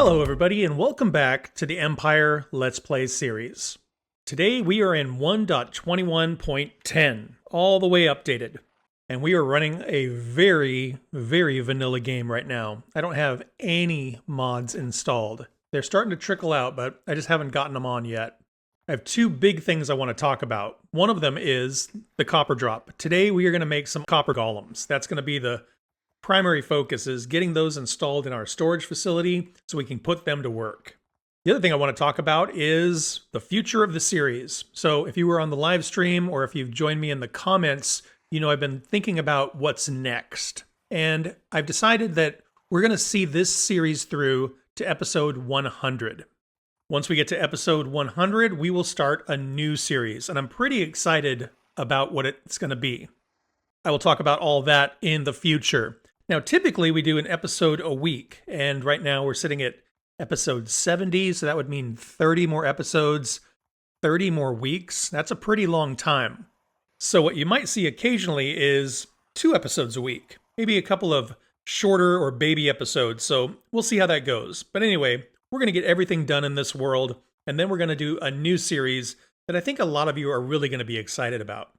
Hello everybody and welcome back to the Empire Let's Play series. Today we are in 1.21.10, all the way updated. And we are running a very vanilla game right now. I don't have any mods installed. They're starting to trickle out, but I just haven't gotten them on yet. I have two big things I want to talk about. One of them is the copper drop. Today we are going to make some copper golems. That's going to be the primary focus, is getting those installed in our storage facility so we can put them to work. The other thing I want to talk about is the future of the series. So if you were on the live stream or if you've joined me in the comments, you know I've been thinking about what's next. And I've decided that we're going to see this series through to episode 100. Once we get to episode 100, we will start a new series, and I'm pretty excited about what it's going to be. I will talk about all that in the future. Now, typically we do an episode a week, and right now we're sitting at episode 70, so that would mean 30 more episodes, 30 more weeks. That's a pretty long time. So what you might see occasionally is 2 episodes a week, maybe a couple of shorter or baby episodes, so we'll see how that goes. But anyway, we're going to get everything done in this world, and then we're going to do a new series that I think a lot of you are really going to be excited about.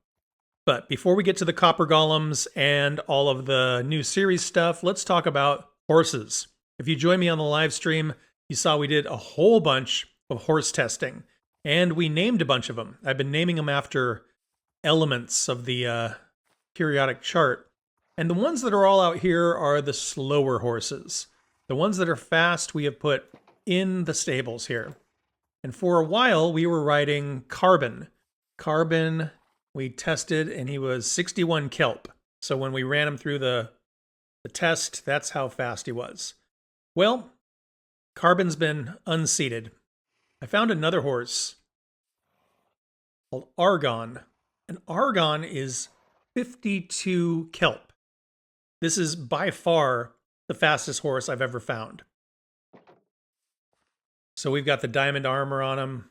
But before we get to the copper golems and all of the new series stuff, let's talk about horses. If you joined me on the live stream, you saw we did a whole bunch of horse testing, and we named a bunch of them. I've been naming them after elements of the periodic chart. And the ones that are all out here are the slower horses. The ones that are fast we have put in the stables here. And for a while, we were riding Carbon. Carbon, we tested, and he was 61 kelp. So when we ran him through the test, that's how fast he was. Well, Carbon's been unseated. I found another horse called Argon. And Argon is 52 kelp. This is by far the fastest horse I've ever found. So we've got the diamond armor on him.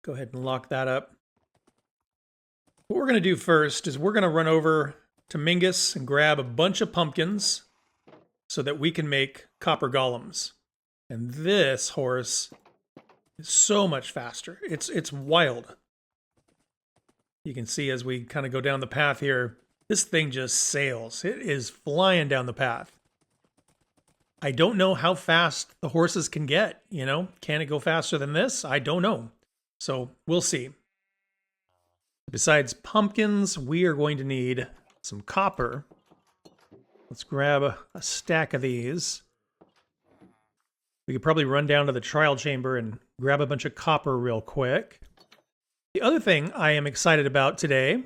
Go ahead and lock that up. What we're going to do first is we're going to run over to Mingus and grab a bunch of pumpkins so that we can make copper golems. And this horse is so much faster. It's wild. You can see as we kind of go down the path here, this thing just sails. It is flying down the path. I don't know how fast the horses can get, you know? Can it go faster than this? I don't know. So we'll see. Besides pumpkins, we are going to need some copper. Let's grab a stack of these. We could probably run down to the trial chamber and grab a bunch of copper real quick. The other thing I am excited about today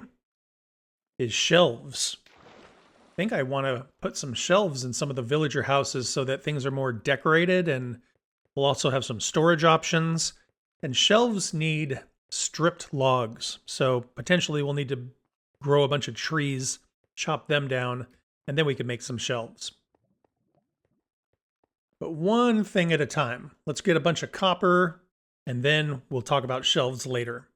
is shelves. I think I want to put some shelves in some of the villager houses so that things are more decorated, and we'll also have some storage options. And shelves need stripped logs, so potentially we'll need to grow a bunch of trees, chop them down, and then we can make some shelves. But one thing at a time. Let's get a bunch of copper, and then we'll talk about shelves later.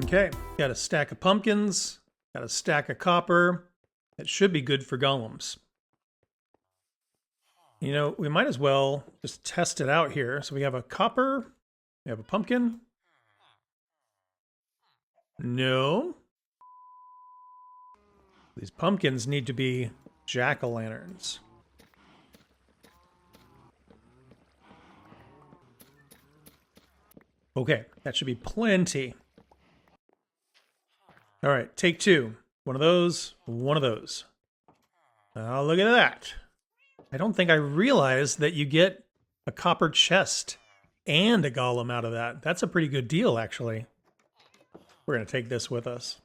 Okay, got a stack of pumpkins, got a stack of copper. That should be good for golems. You know, we might as well just test it out here. So we have a copper, we have a pumpkin. No. These pumpkins need to be jack-o'-lanterns. Okay, that should be plenty. All right, take 2. One of those, one of those. Oh, look at that. I don't think I realized that you get a copper chest and a golem out of that. That's a pretty good deal, actually. We're going to take this with us.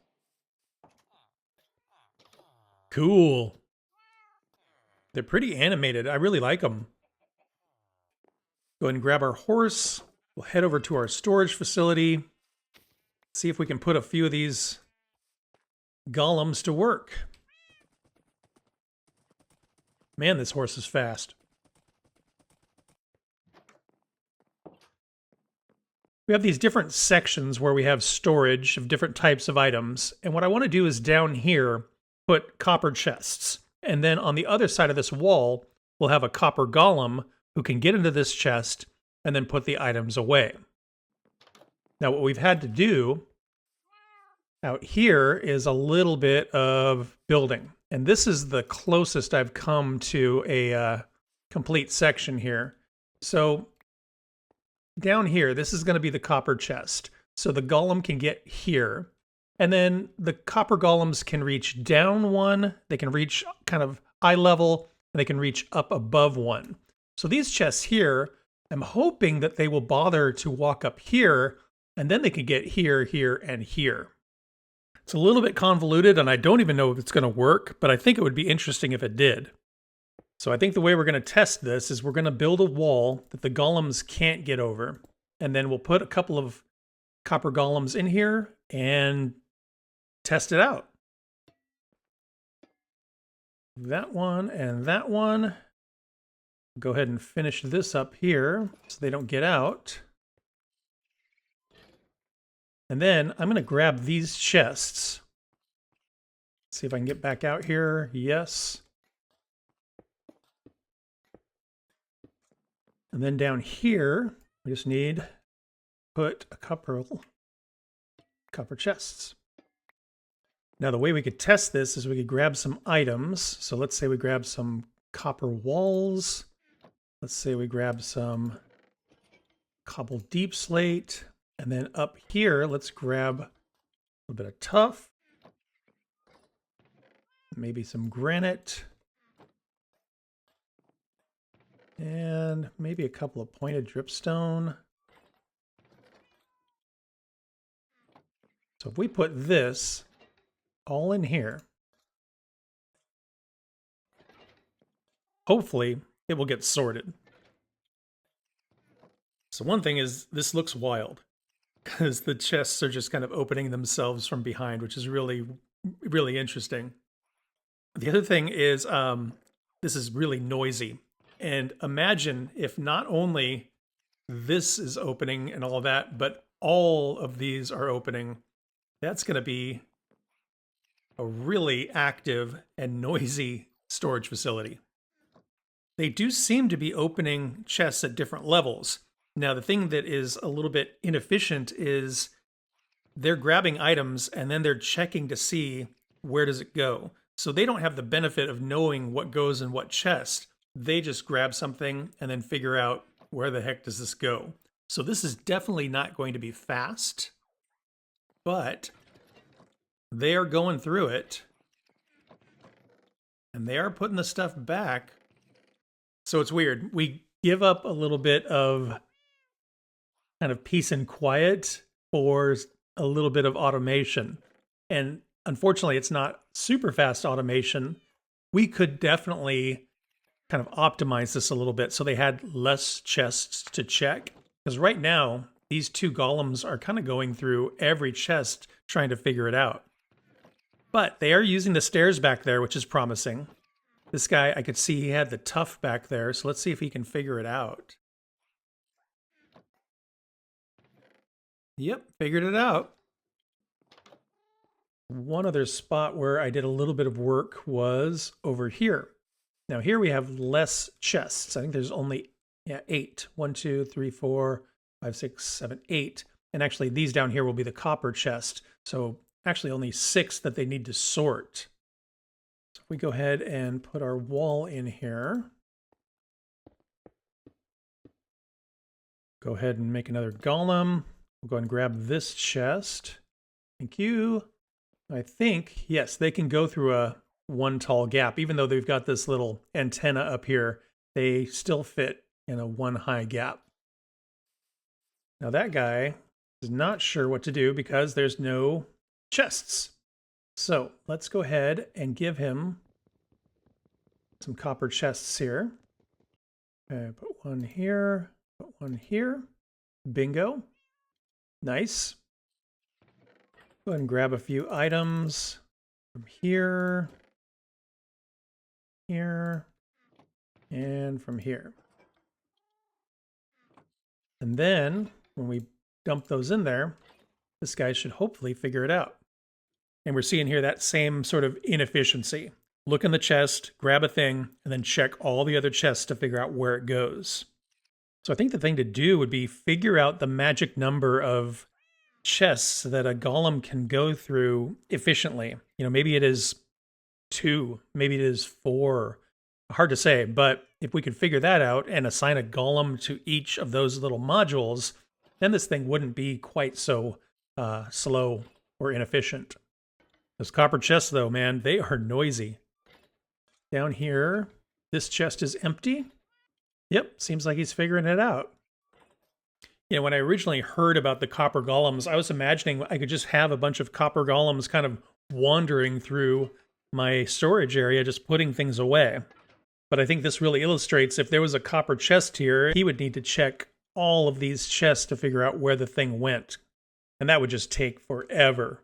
Cool. They're pretty animated. I really like them. Go ahead and grab our horse. We'll head over to our storage facility. See if we can put a few of these golems to work. Man, this horse is fast. We have these different sections where we have storage of different types of items. And what I want to do is down here, put copper chests. And then on the other side of this wall, we'll have a copper golem who can get into this chest and then put the items away. Now, what we've had to do out here is a little bit of building. And this is the closest I've come to a complete section here. So down here, this is going to be the copper chest. So the golem can get here. And then the copper golems can reach down one. They can reach kind of eye level, and they can reach up above one. So these chests here, I'm hoping that they will bother to walk up here, and then they can get here, here, and here. It's a little bit convoluted, and I don't even know if it's going to work, but I think it would be interesting if it did. So I think the way we're going to test this is we're going to build a wall that the golems can't get over. And then we'll put a couple of copper golems in here and test it out. That one and that one. Go ahead and finish this up here so they don't get out. And then I'm going to grab these chests. See if I can get back out here. Yes. And then down here, we just need to put a couple copper chests. Now, the way we could test this is we could grab some items. So let's say we grab some copper walls. Let's say we grab some cobbled deep slate. And then up here, let's grab a little bit of tuff. Maybe some granite. And maybe a couple of pointed dripstone. So if we put this all in here, hopefully it will get sorted. So one thing is, this looks wild because the chests are just kind of opening themselves from behind, which is really, really interesting. The other thing is, this is really noisy. And imagine if not only this is opening and all that, but all of these are opening. That's going to be a really active and noisy storage facility. They do seem to be opening chests at different levels. Now, the thing that is a little bit inefficient is they're grabbing items and then they're checking to see where does it go. So they don't have the benefit of knowing what goes in what chest. They just grab something and then figure out where the heck does this go. So this is definitely not going to be fast, but they are going through it and they are putting the stuff back. So it's weird. We give up a little bit of kind of peace and quiet for a little bit of automation. And unfortunately, it's not super fast automation. We could definitely kind of optimize this a little bit so they had less chests to check. Because right now, these two golems are kind of going through every chest trying to figure it out. But they are using the stairs back there, which is promising. This guy, I could see he had the tuff back there, so let's see if he can figure it out. Yep, figured it out. One other spot where I did a little bit of work was over here. Now here we have less chests. I think there's only 8. 1, 2, 3, 4, 5, 6, 7, 8. And actually these down here will be the copper chest. So actually only 6 that they need to sort. So if we go ahead and put our wall in here. Go ahead and make another golem. We'll go and grab this chest. Thank you. I think, yes, they can go through a one tall gap. Even though they've got this little antenna up here, they still fit in a one high gap. Now that guy is not sure what to do because there's no chests. So let's go ahead and give him some copper chests here. Okay, put one here, put one here. Bingo. Nice. Go ahead and grab a few items from here. Here. and from here. And then when we dump those in there, this guy should hopefully figure it out. And we're seeing here that same sort of inefficiency. Look in the chest, grab a thing, and then check all the other chests to figure out where it goes. So I think the thing to do would be figure out the magic number of chests that a golem can go through efficiently. You know, maybe it is 2, maybe it is 4. Hard to say, but if we could figure that out and assign a golem to each of those little modules, then this thing wouldn't be quite so slow or inefficient. Those copper chests, though, man, they are noisy. Down here, this chest is empty. Yep, seems like he's figuring it out. You know, when I originally heard about the copper golems, I was imagining I could just have a bunch of copper golems kind of wandering through my storage area, just putting things away. But I think this really illustrates if there was a copper chest here, he would need to check all of these chests to figure out where the thing went. And that would just take forever.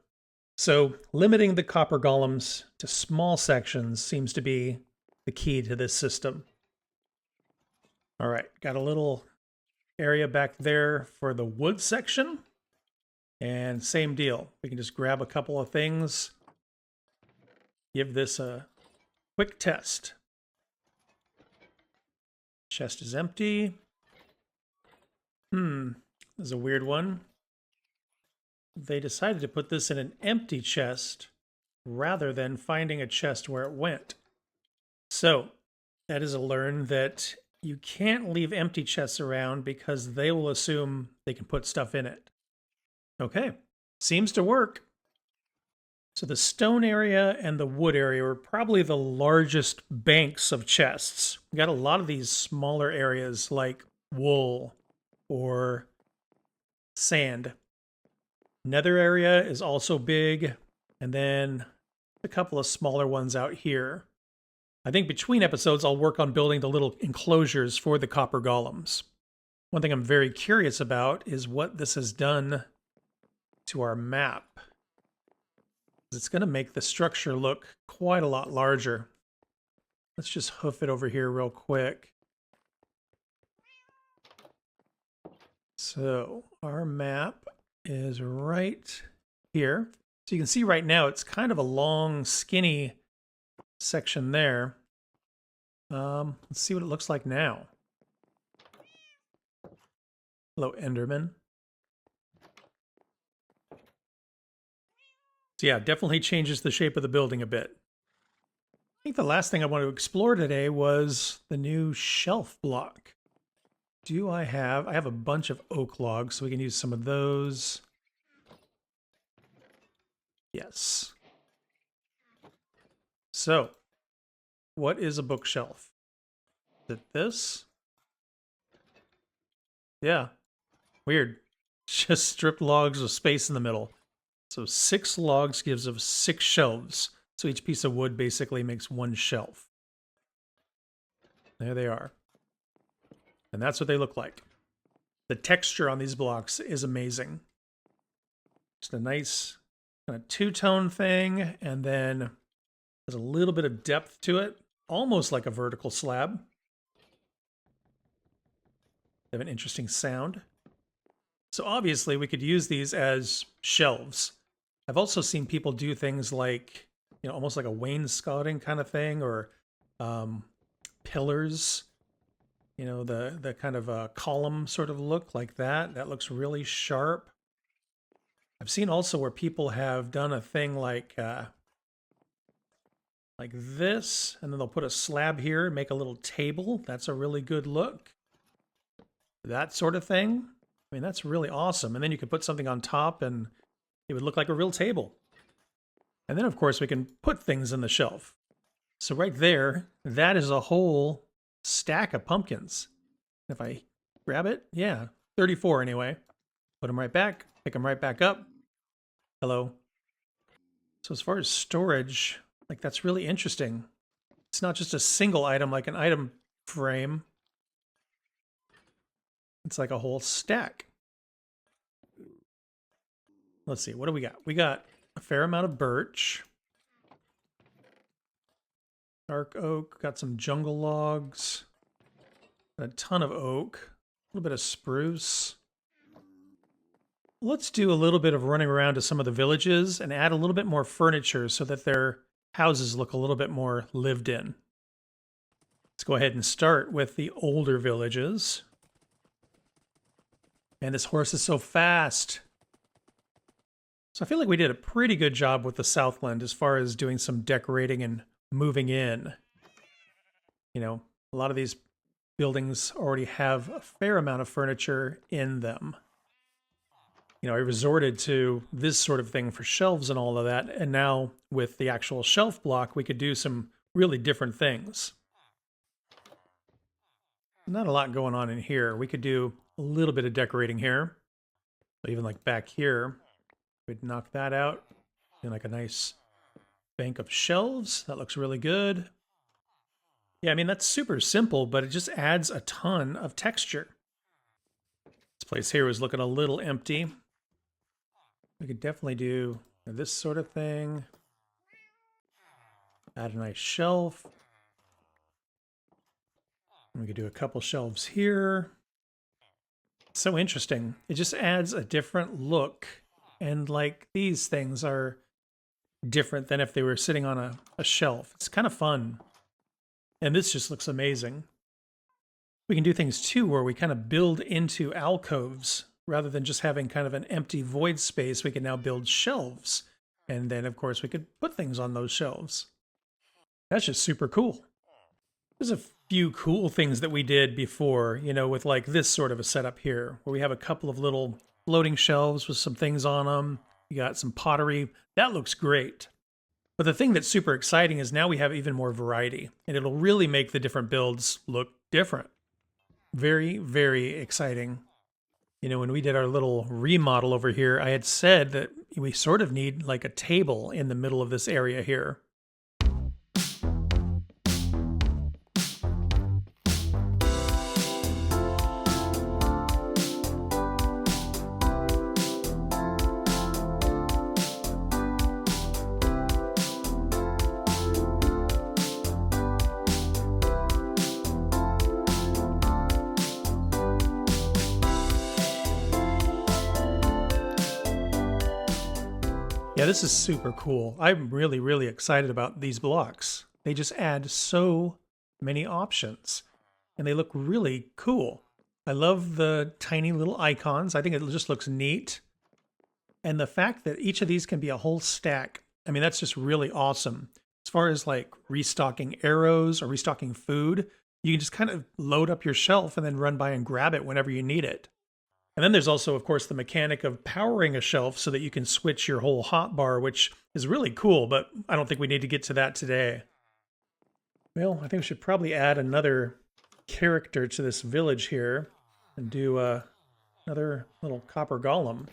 So limiting the copper golems to small sections seems to be the key to this system. All right, got a little area back there for the wood section. And same deal. We can just grab a couple of things. Give this a quick test. Chest is empty. This is a weird one. They decided to put this in an empty chest rather than finding a chest where it went. So that is a learn that you can't leave empty chests around because they will assume they can put stuff in it. Okay, seems to work. So the stone area and the wood area are probably the largest banks of chests. We got a lot of these smaller areas like wool or sand. Nether area is also big, and then a couple of smaller ones out here. I think between episodes I'll work on building the little enclosures for the copper golems. One thing I'm very curious about is what this has done to our map. It's going to make the structure look quite a lot larger. Let's just hoof it over here real quick. So our map is right here. So you can see right now it's kind of a long, skinny section there. Let's see what it looks like now. Hello, Enderman. So yeah, definitely changes the shape of the building a bit. I think the last thing I want to explore today was the new shelf block. I have a bunch of oak logs, so we can use some of those. Yes. So, what is a bookshelf? Is it this? Yeah. Weird. Just stripped logs with space in the middle. So 6 logs gives us 6 shelves. So each piece of wood basically makes 1 shelf. There they are. And that's what they look like. The texture on these blocks is amazing. Just a nice kind of two-tone thing, and then there's a little bit of depth to it, almost like a vertical slab. They have an interesting sound. So obviously we could use these as shelves. I've also seen people do things like, you know, almost like a wainscoting kind of thing, or pillars. You know, the kind of a column sort of look like that. That looks really sharp. I've seen also where people have done a thing like this, and then they'll put a slab here and make a little table. That's a really good look. That sort of thing. I mean, that's really awesome. And then you could put something on top and it would look like a real table. And then, of course, we can put things in the shelf. So right there, that is a whole stack of pumpkins. If I grab it, yeah, 34 anyway. Put them right back, pick them right back up. Hello. So as far as storage, like, that's really interesting. It's not just a single item like an item frame. It's like a whole stack. Let's see, what do we got? We got a fair amount of birch. Dark oak, got some jungle logs. A ton of oak, a little bit of spruce. Let's do a little bit of running around to some of the villages and add a little bit more furniture so that their houses look a little bit more lived in. Let's go ahead and start with the older villages. Man, this horse is so fast. So I feel like we did a pretty good job with the Southland as far as doing some decorating and moving in. You know, a lot of these buildings already have a fair amount of furniture in them. You know, I resorted to this sort of thing for shelves and all of that, and now with the actual shelf block, we could do some really different things. Not a lot going on in here. We could do a little bit of decorating here. So even like back here, we'd knock that out. And like a nice bank of shelves. That looks really good. Yeah, I mean, that's super simple, but it just adds a ton of texture. This place here was looking a little empty. We could definitely do this sort of thing. Add a nice shelf. We could do a couple shelves here. So interesting. It just adds a different look. And like these things are different than if they were sitting on a shelf. It's kind of fun. And this just looks amazing. We can do things too where we kind of build into alcoves rather than just having kind of an empty void space. We can now build shelves. And then of course we could put things on those shelves. That's just super cool. There's a few cool things that we did before, you know, with like this sort of a setup here, where we have a couple of little floating shelves with some things on them. You got some pottery. That looks great. But the thing that's super exciting is now we have even more variety, and it'll really make the different builds look different. Very, very exciting. You know, when we did our little remodel over here, I had said that we sort of need like a table in the middle of this area here. Yeah, this is super cool. I'm really, really excited about these blocks. They just add so many options, and they look really cool. I love the tiny little icons. I think it just looks neat. And the fact that each of these can be a whole stack, I mean, that's just really awesome. As far as like restocking arrows or restocking food, you can just kind of load up your shelf and then run by and grab it whenever you need it. And then there's also, of course, the mechanic of powering a shelf so that you can switch your whole hotbar, which is really cool, but I don't think we need to get to that today. Well, I think we should probably add another character to this village here and do another little copper golem.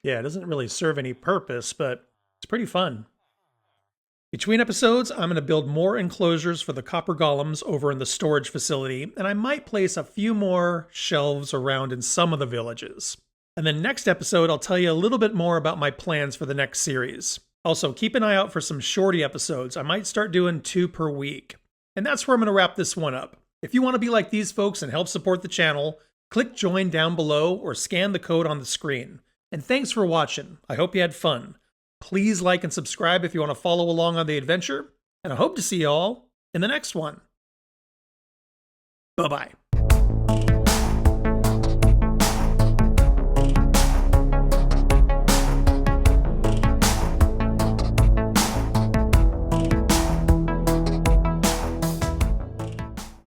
Yeah, it doesn't really serve any purpose, but it's pretty fun. Between episodes, I'm going to build more enclosures for the copper golems over in the storage facility, and I might place a few more shelves around in some of the villages. And then next episode, I'll tell you a little bit more about my plans for the next series. Also, keep an eye out for some shorty episodes. I might start doing 2 per week. And that's where I'm going to wrap this one up. If you want to be like these folks and help support the channel, click join down below or scan the code on the screen. And thanks for watching. I hope you had fun. Please like and subscribe if you want to follow along on the adventure, and I hope to see you all in the next one. Bye-bye.